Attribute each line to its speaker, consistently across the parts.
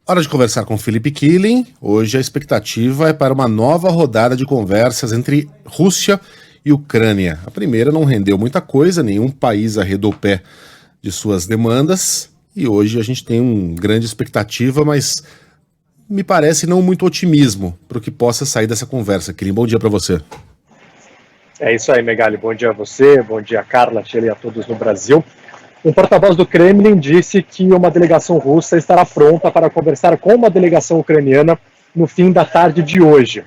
Speaker 1: Hora de conversar com Felipe Killing. Hoje a expectativa é para uma nova rodada de conversas entre Rússia e Ucrânia. A primeira não rendeu muita coisa, nenhum país arredou o pé de suas demandas, e hoje a gente tem uma grande expectativa, mas me parece não muito otimismo para o que possa sair dessa conversa. Killing, bom dia para você.
Speaker 2: É isso aí, Megali. Bom dia a você, bom dia, Carla, Sheila e a todos no Brasil. Um porta-voz do Kremlin disse que uma delegação russa estará pronta para conversar com uma delegação ucraniana no fim da tarde de hoje.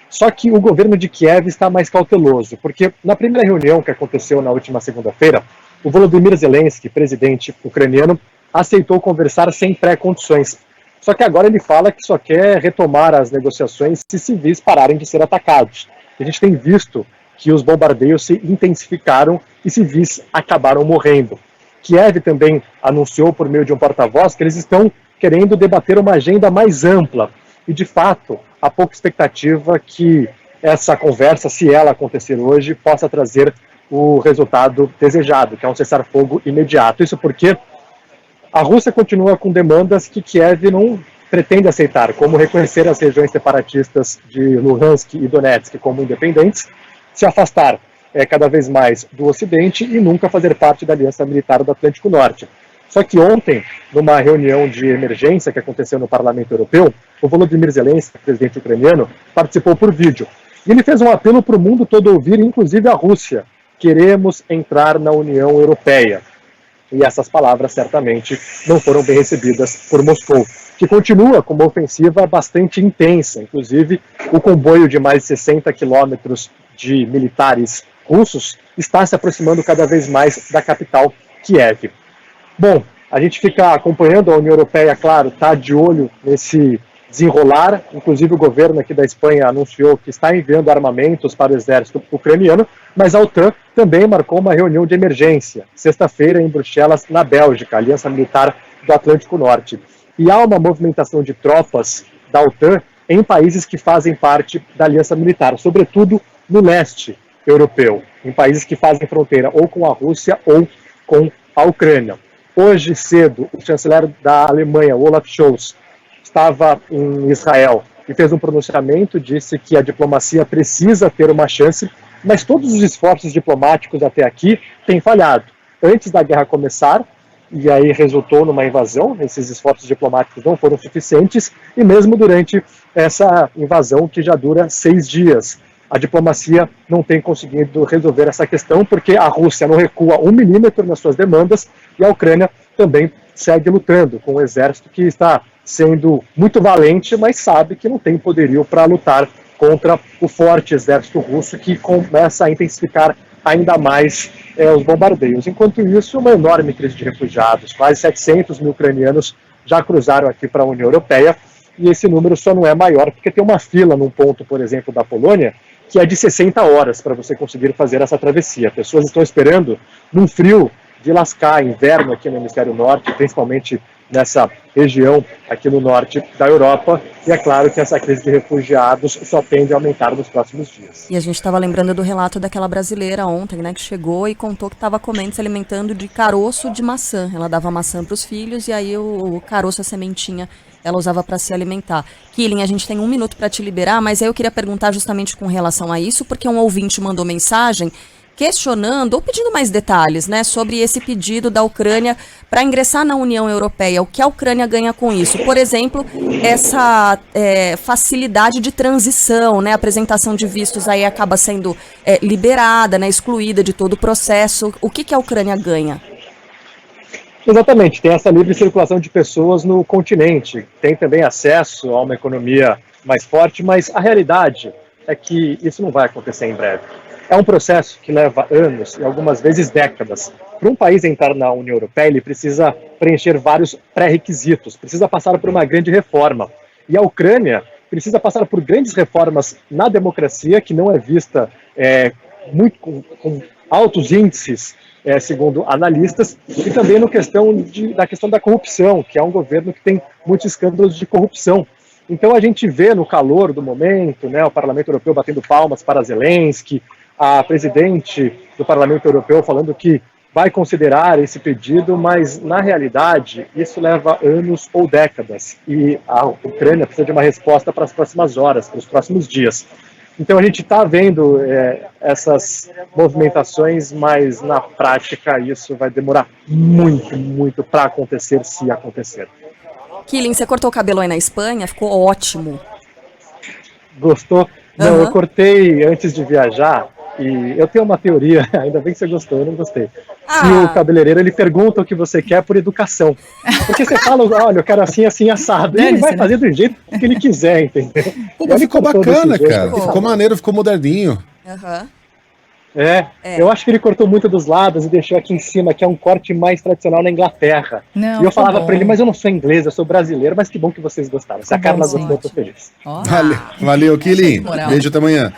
Speaker 2: Só que o governo de Kiev está mais cauteloso, porque na primeira reunião que aconteceu na última segunda-feira, o Volodymyr Zelensky, presidente ucraniano, aceitou conversar sem pré-condições. Só que agora ele fala que só quer retomar as negociações se civis pararem de ser atacados. A gente tem visto que os bombardeios se intensificaram e civis acabaram morrendo. Kiev também anunciou por meio de um porta-voz que eles estão querendo debater uma agenda mais ampla. E, de fato, há pouca expectativa que essa conversa, se ela acontecer hoje, possa trazer o resultado desejado, que é um cessar-fogo imediato. Isso porque a Rússia continua com demandas que Kiev não pretende aceitar, como reconhecer as regiões separatistas de Luhansk e Donetsk como independentes, se afastar cada vez mais do Ocidente e nunca fazer parte da Aliança Militar do Atlântico Norte. Só que ontem, numa reunião de emergência que aconteceu no Parlamento Europeu, o Volodymyr Zelensky, presidente ucraniano, participou por vídeo. E ele fez um apelo para o mundo todo ouvir, inclusive a Rússia: queremos entrar na União Europeia. E essas palavras certamente não foram bem recebidas por Moscou, que continua com uma ofensiva bastante intensa. Inclusive, o comboio de mais de 60 quilômetros de militares russos está se aproximando cada vez mais da capital, Kiev. Bom, a gente fica acompanhando, a União Europeia, claro, está de olho nesse desenrolar. Inclusive o governo aqui da Espanha anunciou que está enviando armamentos para o exército ucraniano, mas a OTAN também marcou uma reunião de emergência, sexta-feira em Bruxelas, na Bélgica, a Aliança Militar do Atlântico Norte. E há uma movimentação de tropas da OTAN em países que fazem parte da Aliança Militar, sobretudo no leste europeu, em países que fazem fronteira ou com a Rússia ou com a Ucrânia. Hoje cedo, o chanceler da Alemanha, Olaf Scholz, estava em Israel e fez um pronunciamento, disse que a diplomacia precisa ter uma chance, mas todos os esforços diplomáticos até aqui têm falhado. Antes da guerra começar, e aí resultou numa invasão, esses esforços diplomáticos não foram suficientes, e mesmo durante essa invasão que já dura 6 dias, a diplomacia não tem conseguido resolver essa questão, porque a Rússia não recua 1 milímetro nas suas demandas e a Ucrânia também segue lutando com um exército que está sendo muito valente, mas sabe que não tem poderio para lutar contra o forte exército russo, que começa a intensificar ainda mais os bombardeios. Enquanto isso, uma enorme crise de refugiados, quase 700 mil ucranianos já cruzaram aqui para a União Europeia, e esse número só não é maior porque tem uma fila num ponto, por exemplo, da Polônia, que é de 60 horas para você conseguir fazer essa travessia. Pessoas estão esperando num frio de lascar, inverno aqui no hemisfério norte, principalmente nessa região aqui no norte da Europa, e é claro que essa crise de refugiados só tende a aumentar nos próximos dias.
Speaker 3: E a gente estava lembrando do relato daquela brasileira ontem, né, que chegou e contou que estava comendo, se alimentando de caroço de maçã. Ela dava maçã para os filhos e aí o caroço, a sementinha, ela usava para se alimentar. Killing, a gente tem 1 minuto para te liberar, mas aí eu queria perguntar justamente com relação a isso, porque um ouvinte mandou mensagem questionando ou pedindo mais detalhes, né, sobre esse pedido da Ucrânia para ingressar na União Europeia. O que a Ucrânia ganha com isso? Por exemplo, essa facilidade de transição, né, a apresentação de vistos aí acaba sendo liberada, né, excluída de todo o processo. O que a Ucrânia ganha?
Speaker 2: Exatamente, tem essa livre circulação de pessoas no continente, tem também acesso a uma economia mais forte, mas a realidade é que isso não vai acontecer em breve. É um processo que leva anos e algumas vezes décadas. Para um país entrar na União Europeia, ele precisa preencher vários pré-requisitos, precisa passar por uma grande reforma. E a Ucrânia precisa passar por grandes reformas na democracia, que não é vista muito com altos índices, segundo analistas, e também da questão da corrupção, que é um governo que tem muitos escândalos de corrupção. Então a gente vê no calor do momento, né, o Parlamento Europeu batendo palmas para Zelensky, a presidente do Parlamento Europeu falando que vai considerar esse pedido, mas na realidade isso leva anos ou décadas e a Ucrânia precisa de uma resposta para as próximas horas, para os próximos dias. Então a gente está vendo essas movimentações, mas na prática isso vai demorar muito, muito para acontecer, se acontecer.
Speaker 3: Killing, você cortou o cabelo aí na Espanha? Ficou ótimo.
Speaker 2: Gostou? Não, eu cortei antes de viajar e eu tenho uma teoria, ainda bem que você gostou, eu não gostei. Que o cabeleireiro, ele pergunta o que você quer por educação. Porque você fala, olha, eu quero assim, assim, assado. E ele vai fazer do jeito que ele quiser, entendeu?
Speaker 1: Pô, mas ficou bacana, cara. Ficou maneiro, ficou moderninho.
Speaker 2: Eu acho que ele cortou muito dos lados e deixou aqui em cima, que é um corte mais tradicional na Inglaterra.
Speaker 4: Não,
Speaker 2: e eu falava pra ele, mas eu não sou inglês, eu sou brasileiro, mas que bom que vocês gostaram. Se a Carla gostou, eu tô feliz.
Speaker 1: Valeu, Killing. Beijo, até amanhã.